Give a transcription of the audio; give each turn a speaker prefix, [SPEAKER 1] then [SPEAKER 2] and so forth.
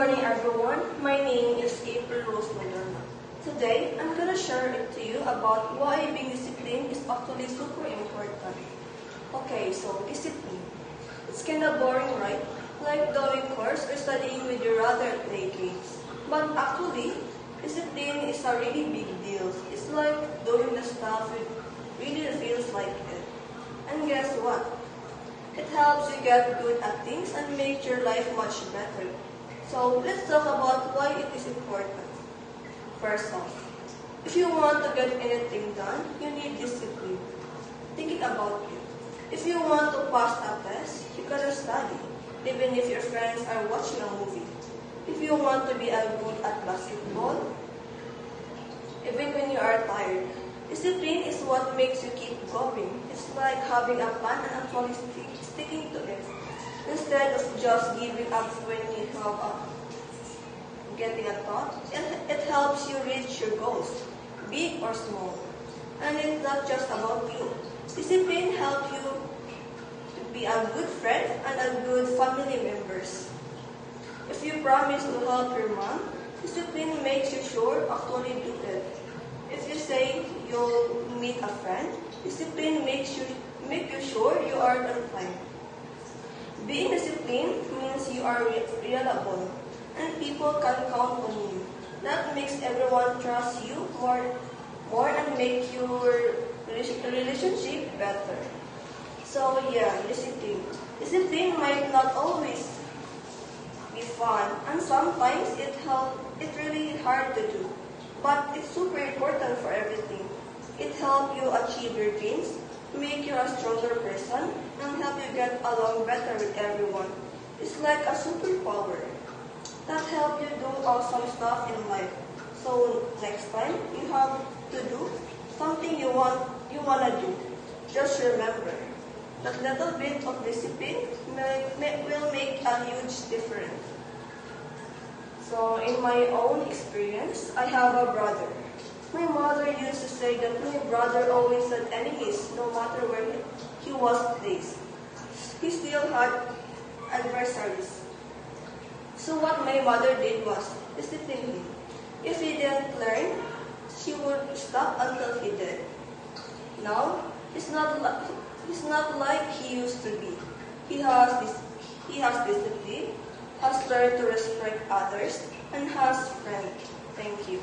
[SPEAKER 1] morning, everyone. My name is April Rose Mayorna. Today, I'm going to share it to you about why being disciplined is actually super important. Okay, so discipline. It's kind of boring, right? Like doing course or studying with your other play games. But actually, discipline is a really big deal. It's like doing the stuff it really feels like it. And guess what? It helps you get good at things and make your life much better. So let's talk about why it is important. First off, if you want to get anything done, you need discipline. Thinking about it. If you want to pass a test, you gotta study, even if your friends are watching a movie. If you want to be good at basketball, even when you are tired. Discipline is what makes you keep going. It's like having a plan and actually sticking to it. Instead of just giving up when you have getting a thought, it helps you reach your goals, big or small. And it's not just about you. Discipline helps you to be a good friend and a good family members. If you promise to help your mom, discipline makes you sure actually do it. If you say you'll meet a friend, discipline makes you sure you are on time. Being disciplined means you are reliable and people can count on you. That makes everyone trust you more and make your relationship better. So yeah, discipline. Discipline might not always be fun and sometimes it's really hard to do. But it's super important for everything. It helps you achieve your dreams, make you a stronger person, and help you get along better with everyone. It's like a superpower that helps you do awesome stuff in life. So next time you have to do something you wanna do, just remember that little bit of discipline will make a huge difference. So in my own experience, I have a brother. My mother used to say that my brother always had enemies no matter where he was placed. He still had adversaries. So what my mother did was discipline him. If he didn't learn, she would stop until he did. Now, he's not like he used to be. He has discipline, has learned to respect others, and has friends. Thank you.